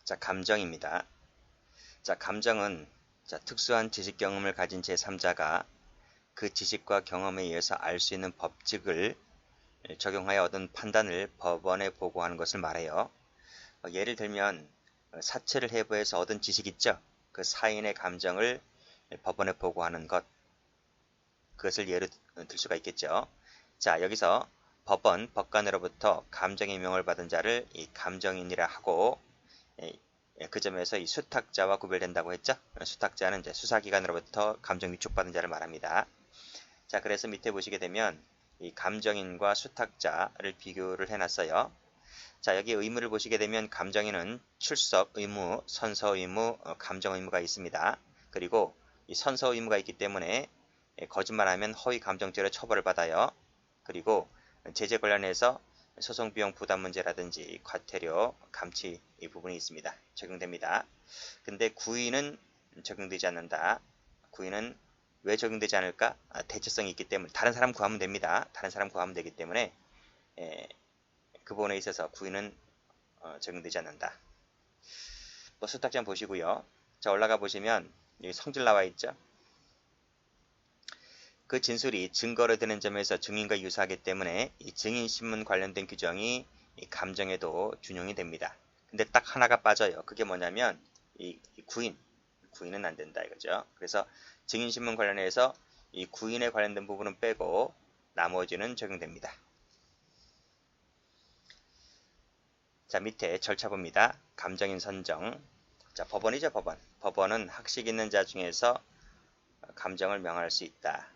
자, 감정입니다. 자, 감정은 특수한 지식 경험을 가진 제3자가 그 지식과 경험에 의해서 알 수 있는 법칙을 적용하여 얻은 판단을 법원에 보고하는 것을 말해요. 예를 들면 사체를 해부해서 얻은 지식 있죠? 그 사인의 감정을 법원에 보고하는 것, 그것을 예로 들 수가 있겠죠. 자, 여기서 법원, 법관으로부터 감정의 명을 받은 자를 이 감정인이라 하고, 그 점에서 이 수탁자와 구별된다고 했죠. 수탁자는 이제 수사기관으로부터 감정 위촉받은 자를 말합니다. 자, 그래서 밑에 보시게 되면 이 감정인과 수탁자를 비교를 해놨어요. 자, 여기 의무를 보시게 되면 감정인은 출석 의무, 선서 의무, 감정 의무가 있습니다. 그리고 이 선서 의무가 있기 때문에 거짓말하면 허위 감정죄로 처벌을 받아요. 그리고 제재 관련해서 소송비용 부담 문제라든지 과태료, 감치 이 부분이 있습니다. 적용됩니다. 근데 구인은 적용되지 않는다. 구인은 왜 적용되지 않을까? 대체성이 있기 때문에 다른 사람 구하면 됩니다. 다른 사람 구하면 되기 때문에 그 부분에 있어서 구인은 적용되지 않는다. 또 수탁장 보시고요. 자, 올라가 보시면 여기 성질 나와 있죠. 그 진술이 증거로 되는 점에서 증인과 유사하기 때문에 이 증인신문 관련된 규정이 이 감정에도 준용이 됩니다. 근데 딱 하나가 빠져요. 그게 뭐냐면 이 구인은 안 된다 이거죠. 그래서 증인신문 관련해서 이 구인에 관련된 부분은 빼고 나머지는 적용됩니다. 자, 밑에 절차 봅니다. 감정인 선정. 자, 법원이죠, 법원. 법원은 학식 있는 자 중에서 감정을 명할 수 있다.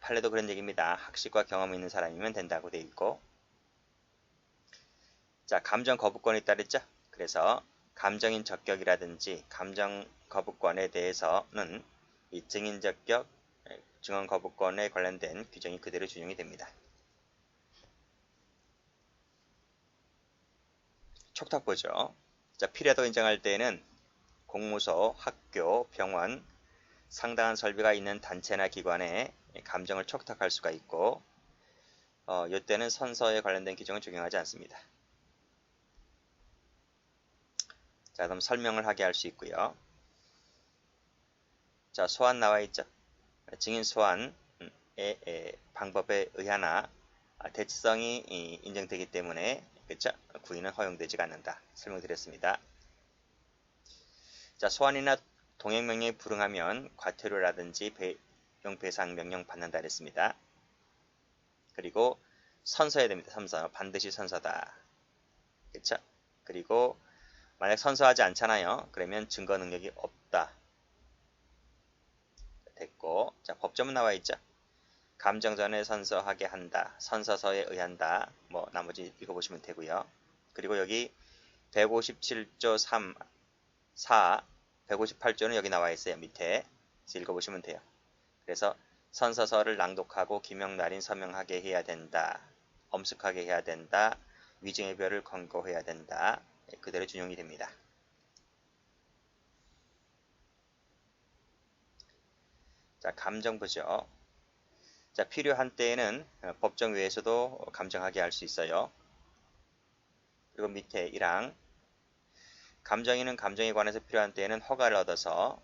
판례도 그런 얘기입니다. 학식과 경험이 있는 사람이면 된다고 되어 있고. 자, 감정 거부권이 따르죠. 그래서 감정인 적격이라든지 감정 거부권에 대해서는 이 증인 적격, 증언 거부권에 관련된 규정이 그대로 준용이 됩니다. 촉탁 보죠. 자, 필요하다고 인정할 때에는 공무소, 학교, 병원, 상당한 설비가 있는 단체나 기관에 감정을 촉탁할 수가 있고, 이때는 선서에 관련된 규정을 적용하지 않습니다. 자, 그럼 설명을 하게 할 수 있고요. 자, 소환 나와 있죠. 증인 소환의 방법에 의하나 대치성이 인정되기 때문에 그렇죠? 구인은 허용되지 않는다. 설명드렸습니다. 자, 소환이나 동행명령이 불응하면 과태료라든지 배상 명령 받는다 그랬습니다. 그리고 선서해야 됩니다. 선서. 반드시 선서다. 그렇죠? 그리고 만약 선서하지 않잖아요. 그러면 증거 능력이 없다. 됐고, 자, 법조문 나와 있죠. 감정 전에 선서하게 한다. 선서서에 의한다. 뭐 나머지 읽어보시면 되고요. 그리고 여기 157조 3, 4, 158조는 여기 나와 있어요. 밑에 읽어보시면 돼요. 그래서 선서서를 낭독하고 기명날인 서명하게 해야 된다. 엄숙하게 해야 된다. 위증의 별을 권고해야 된다. 그대로 준용이 됩니다. 자, 감정 보죠. 자, 필요한 때에는 법정 외에서도 감정하게 할 수 있어요. 그리고 밑에 1항 감정인은 감정에 관해서 필요한 때에는 허가를 얻어서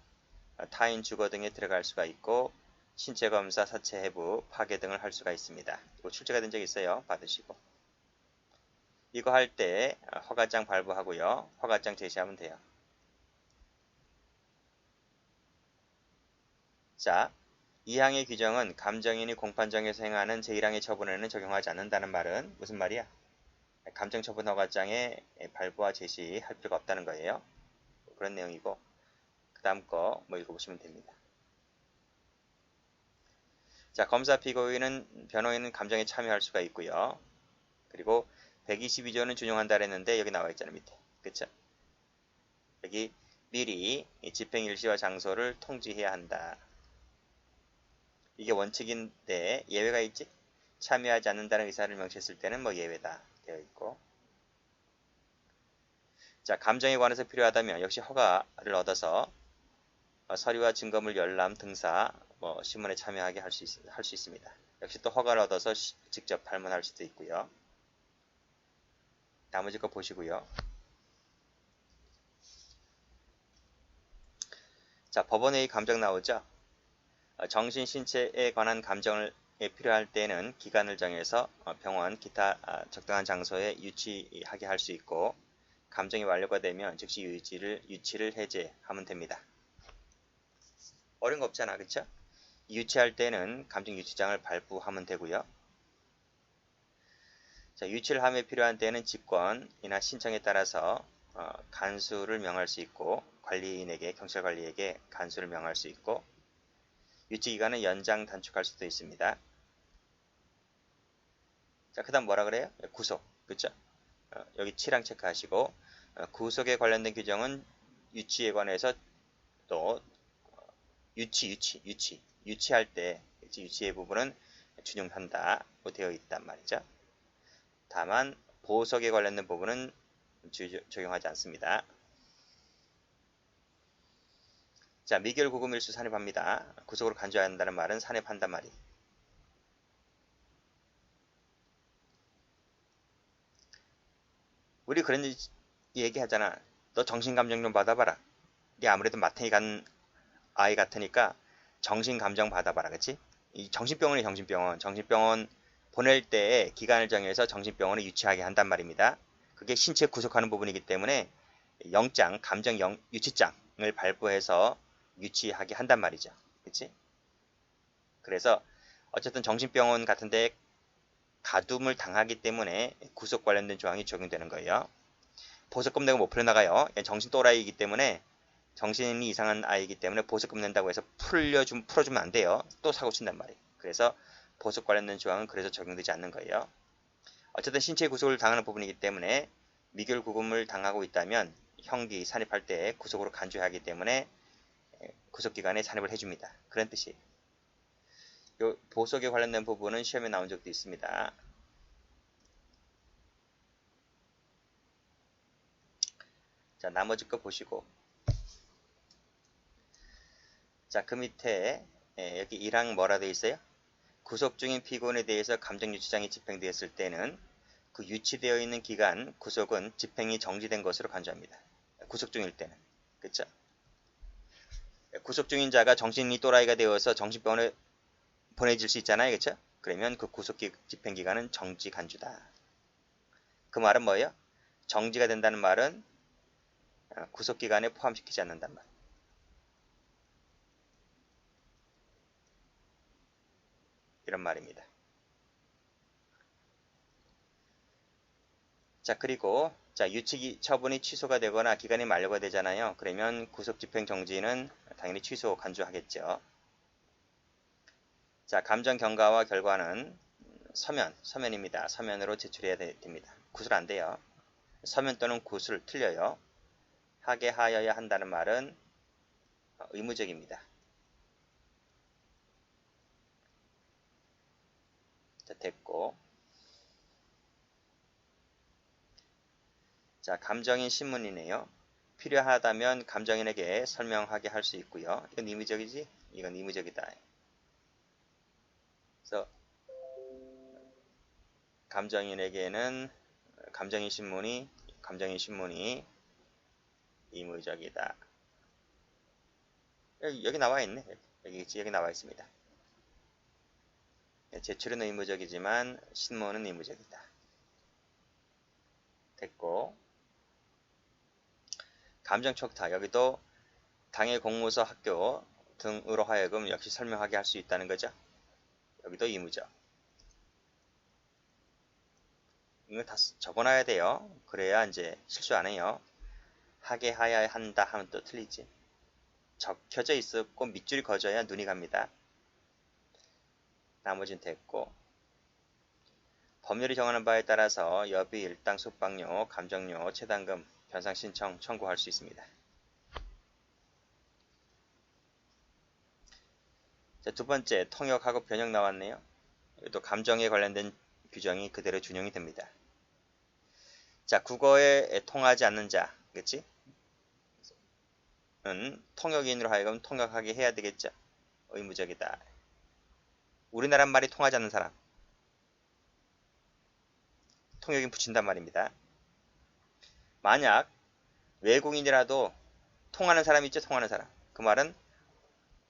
타인 주거 등에 들어갈 수가 있고 신체검사, 사체 해부, 파괴 등을 할 수가 있습니다. 이거 출제가 된 적이 있어요. 받으시고 이거 할 때 허가장 발부하고요. 허가장 제시하면 돼요. 자, 2항의 규정은 감정인이 공판정에서 행하는 제1항의 처분에는 적용하지 않는다는 말은 무슨 말이야? 감정처분 허가장에 발부와 제시할 필요가 없다는 거예요. 그런 내용이고 그 다음 거 뭐 읽어보시면 됩니다. 자, 검사 피고인은 변호인은 감정에 참여할 수가 있고요. 그리고 122조는 준용한다 그랬는데 여기 나와 있잖아요. 밑에. 그쵸? 여기 미리 집행일시와 장소를 통지해야 한다. 이게 원칙인데 예외가 있지? 참여하지 않는다는 의사를 명시했을 때는 뭐 예외다 되어 있고. 자, 감정에 관해서 필요하다면 역시 허가를 얻어서 서류와 증거물 열람, 등사, 뭐 신문에 참여하게 할 수 있습니다. 역시 또 허가를 얻어서 직접 발문할 수도 있고요. 나머지 거 보시고요. 자, 법원회의 감정 나오죠? 정신, 신체에 관한 감정을 필요할 때는 기간을 정해서 병원, 기타 적당한 장소에 유치하게 할 수 있고 감정이 완료가 되면 즉시 유치를 해제하면 됩니다. 어려운 거 없잖아, 그쵸? 유치할 때는 감정 유치장을 발부하면 되고요. 자, 유치를 함에 필요한 때는 직권이나 신청에 따라서 간수를 명할 수 있고 관리인에게 경찰관리에게 간수를 명할 수 있고 유치 기간은 연장 단축할 수도 있습니다. 자, 그 다음 뭐라 그래요? 구속, 그쵸? 여기 7항 체크하시고 구속에 관련된 규정은 유치에 관해서 또 유치할 때 유치의 부분은 준용한다고 되어 있단 말이죠. 다만 보석에 관련된 부분은 적용하지 않습니다. 자, 미결 구금일수 산입합니다. 구속으로 간주한다는 말은 산입한단 말이. 우리 그런 얘기 하잖아. 너 정신감정 좀 받아봐라. 네 아무래도 마탱이 간 아이 같으니까 정신감정 받아봐라. 그치? 이 정신병원이 정신병원 보낼 때 기간을 정해서 정신병원에 유치하게 한단 말입니다. 그게 신체 구속하는 부분이기 때문에 영장, 감정 유치장을 발부해서 유치하게 한단 말이죠. 그치? 그래서 어쨌든 정신병원 같은데 가둠을 당하기 때문에 구속 관련된 조항이 적용되는 거예요. 보석금 내고 못 풀려나가요. 정신 또라이이기 때문에 정신이 이상한 아이이기 때문에 보석금 낸다고 해서 풀어주면 안 돼요. 또 사고 친단 말이에요. 그래서 보석 관련된 조항은 그래서 적용되지 않는 거예요. 어쨌든 신체 구속을 당하는 부분이기 때문에 미결 구금을 당하고 있다면 형기 산입할 때 구속으로 간주하기 때문에 구속기간에 산입을 해줍니다. 그런 뜻이에요. 요 보석에 관련된 부분은 시험에 나온 적도 있습니다. 자, 나머지 거 보시고 자, 그 밑에 여기 1항 뭐라 되어 있어요? 구속 중인 피고인에 대해서 감정유치장이 집행되었을 때는 그 유치되어 있는 기간 구속은 집행이 정지된 것으로 간주합니다. 구속 중일 때는. 그쵸? 구속 중인 자가 정신이 또라이가 되어서 정신병원에 보내질 수 있잖아요. 그쵸? 그러면 그 구속 집행기간은 정지 간주다. 그 말은 뭐예요? 정지가 된다는 말은 구속기간에 포함시키지 않는단 말. 이런 말입니다. 자, 그리고 자, 유치 처분이 취소가 되거나 기간이 만료가 되잖아요. 그러면 구속 집행 정지는 당연히 취소 간주하겠죠. 자, 감정 경과와 결과는 서면입니다. 서면으로 제출해야 됩니다. 구술 안 돼요. 서면 또는 구술 틀려요. 하게 하여야 한다는 말은 의무적입니다. 자, 됐고. 자, 감정인 신문이네요. 필요하다면 감정인에게 설명하게 할 수 있고요. 이건 의무적이지? 이건 의무적이다. 그래서 감정인에게는 감정인 신문이 의무적이다. 여기 나와 있네. 여기 나와 있습니다. 제출은 의무적이지만 신문은 의무적이다. 됐고, 감정촉탁 여기도 당의 공무서 학교 등으로 하여금 역시 설명하게 할 수 있다는 거죠. 여기도 의무적. 이거 다 적어놔야 돼요. 그래야 이제 실수 안 해요. 하게 하야 한다 하면 또 틀리지. 적혀져 있었고 밑줄이 그어져야 눈이 갑니다. 나머지는 됐고, 법률이 정하는 바에 따라서 여비, 일당, 숙박료, 감정료, 체당금, 변상 신청 청구할 수 있습니다. 자, 두 번째, 통역하고 변형 나왔네요. 또 감정에 관련된 규정이 그대로 준용이 됩니다. 자, 국어에 통하지 않는 자, 그치? 은 통역인으로 하여금 통역하게 해야 되겠죠. 의무적이다. 우리나라 말이 통하지 않는 사람, 통역인 붙인단 말입니다. 만약 외국인이라도 통하는 사람 있죠? 통하는 사람. 그 말은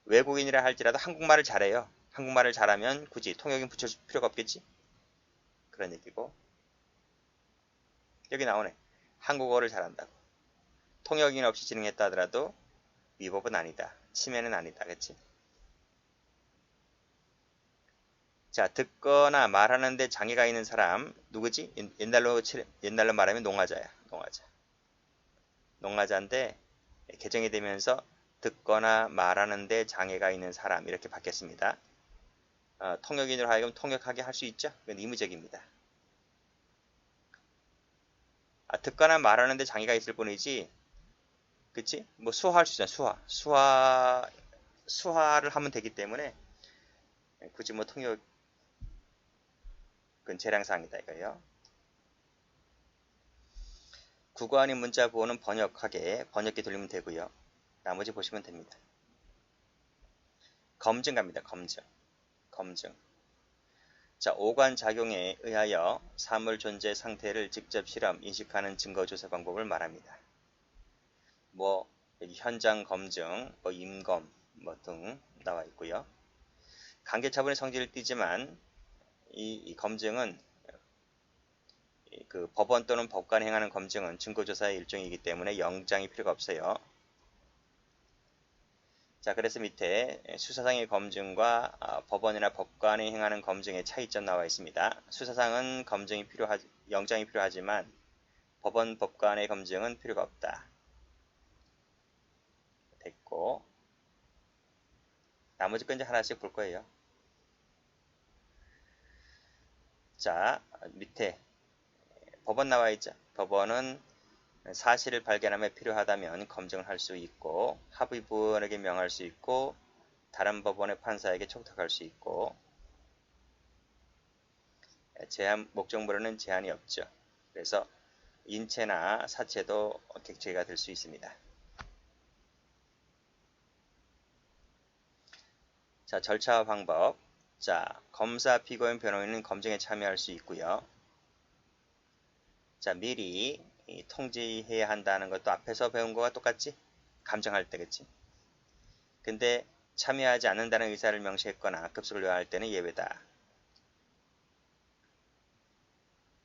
외국인이라 할지라도 한국말을 잘해요. 한국말을 잘하면 굳이 통역인 붙여줄 필요가 없겠지? 그런 얘기고. 여기 나오네. 한국어를 잘한다고. 통역인 없이 진행했다 하더라도 위법은 아니다. 침해는 아니다. 그치? 자, 듣거나 말하는데 장애가 있는 사람 누구지? 옛날로 말하면 농아자야. 농아자. 농아자인데 개정이 되면서 듣거나 말하는데 장애가 있는 사람 이렇게 바뀌었습니다. 통역인으로 하여금 통역하게 할 수 있죠? 이건 의무적입니다. 듣거나 말하는데 장애가 있을 뿐이지, 그치? 뭐 수화할 수 있잖아. 수화를 하면 되기 때문에 굳이 뭐 통역은 재량사항이다 이거예요. 국어 아닌 문자 보호는 번역기 돌리면 되고요. 나머지 보시면 됩니다. 검증 갑니다. 검증. 자, 오관작용에 의하여 사물 존재 상태를 직접 실험, 인식하는 증거조사 방법을 말합니다. 뭐 여기 현장 검증, 뭐 임검 뭐 등 나와 있고요. 관계처분의 성질을 띠지만 이 검증은 그 법원 또는 법관이 행하는 검증은 증거조사의 일종이기 때문에 영장이 필요가 없어요. 자, 그래서 밑에 수사상의 검증과 법원이나 법관이 행하는 검증의 차이점 나와 있습니다. 수사상은 영장이 필요하지만 법원, 법관의 검증은 필요가 없다. 됐고, 나머지 건 이제 하나씩 볼 거예요. 자, 밑에 법원 나와 있죠. 법원은 사실을 발견하며 필요하다면 검증을 할 수 있고, 합의부원에게 명할 수 있고, 다른 법원의 판사에게 촉탁할 수 있고, 목적물에는 제한이 없죠. 그래서 인체나 사체도 객체가 될 수 있습니다. 자, 절차와 방법. 자, 검사, 피고인, 변호인은 검증에 참여할 수 있고요. 자, 미리 통지해야 한다는 것도 앞에서 배운 거와 똑같지? 감정할 때, 그치? 근데 참여하지 않는다는 의사를 명시했거나 급속을 요할 때는 예외다.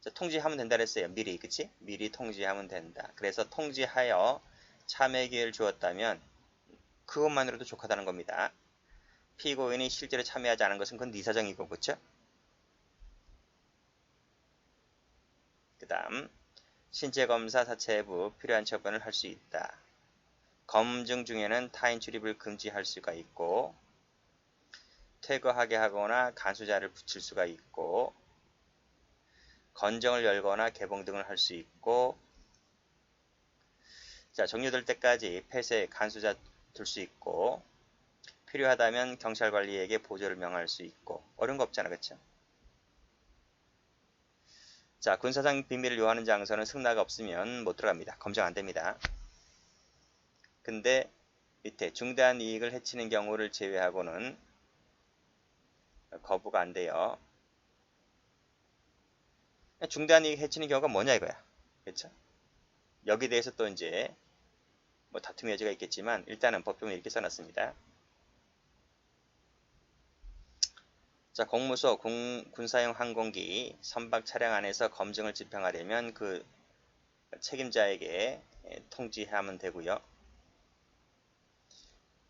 자, 통지하면 된다 그랬어요. 미리, 그치? 미리 통지하면 된다. 그래서 통지하여 참여 기회를 주었다면 그것만으로도 족하다는 겁니다. 피고인이 실제로 참여하지 않은 것은 그건 네 사정이고, 그쵸? 그 다음 신체검사, 사체부 필요한 처분을 할 수 있다. 검증 중에는 타인 출입을 금지할 수가 있고, 퇴거하게 하거나 간수자를 붙일 수가 있고, 건정을 열거나 개봉 등을 할 수 있고, 자, 종료될 때까지 폐쇄, 간수자 둘 수 있고, 필요하다면 경찰관리에게 보조를 명할 수 있고, 어려운 거 없잖아, 그쵸? 자, 군사상 비밀을 요하는 장소는 승낙 없으면 못 들어갑니다. 검증 안 됩니다. 근데 밑에 중대한 이익을 해치는 경우를 제외하고는 거부가 안 돼요. 중대한 이익 해치는 경우가 뭐냐 이거야. 그렇죠? 여기 대해서 또 이제 뭐 다툼의 여지가 있겠지만 일단은 법조문에 이렇게 써놨습니다. 자, 공무소, 군사용 항공기, 선박 차량 안에서 검증을 집행하려면 그 책임자에게 통지하면 되고요.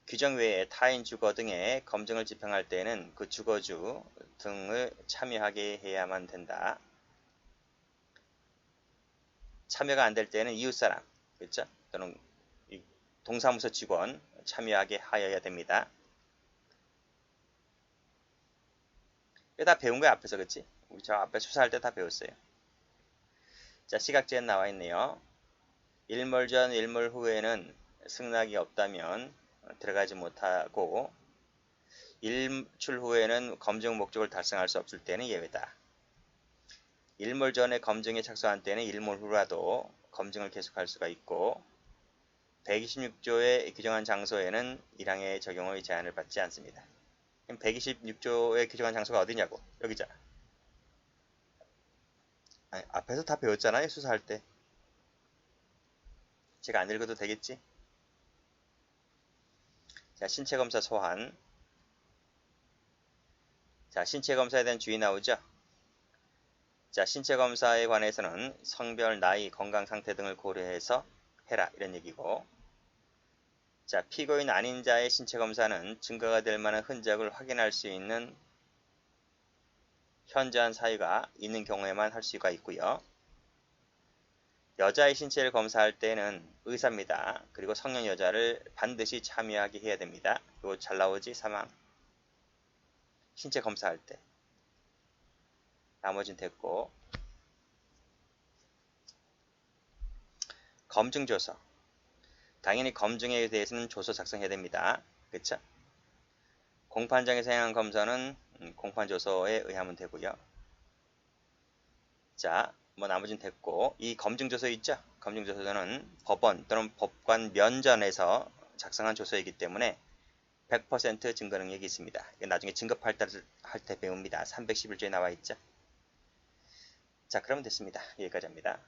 규정 외에 타인 주거 등의 검증을 집행할 때는 그 주거주 등을 참여하게 해야만 된다. 참여가 안 될 때는 이웃사람, 그렇죠? 또는 동사무소 직원 참여하게 하여야 됩니다. 이거 다 배운 거야 앞에서, 그치? 우리 저 앞에 수사할 때 다 배웠어요. 자, 시각제한 나와 있네요. 일몰 전, 일몰 후에는 승낙이 없다면 들어가지 못하고, 일출 후에는 검증 목적을 달성할 수 없을 때는 예외다. 일몰 전에 검증에 착수한 때는 일몰 후라도 검증을 계속할 수가 있고, 126조에 규정한 장소에는 1항의 적용의 제한을 받지 않습니다. 126조에 규정한 장소가 어디냐고? 여기잖아. 아니, 앞에서 다 배웠잖아요, 수사할 때. 제가 안 읽어도 되겠지? 자, 신체 검사 소환. 자, 신체 검사에 대한 주의 나오죠? 자, 신체 검사에 관해서는 성별, 나이, 건강 상태 등을 고려해서 해라 이런 얘기고, 자, 피고인 아닌 자의 신체 검사는 증거가 될 만한 흔적을 확인할 수 있는 현저한 사유가 있는 경우에만 할 수가 있고요. 여자의 신체를 검사할 때는 의사입니다. 그리고 성년 여자를 반드시 참여하게 해야 됩니다. 이거 잘 나오지? 사망. 신체 검사할 때. 나머지는 됐고. 검증 조서. 당연히 검증에 대해서는 조서 작성해야 됩니다. 그쵸? 공판장에서 행한 검사는 공판 조서에 의하면 되고요. 자, 뭐 나머지는 됐고, 이 검증 조서 있죠? 검증 조서는 법원 또는 법관 면전에서 작성한 조서이기 때문에 100% 증거 능력이 있습니다. 나중에 증거할 때 배웁니다. 311조에 나와 있죠? 자, 그러면 됐습니다. 여기까지 합니다.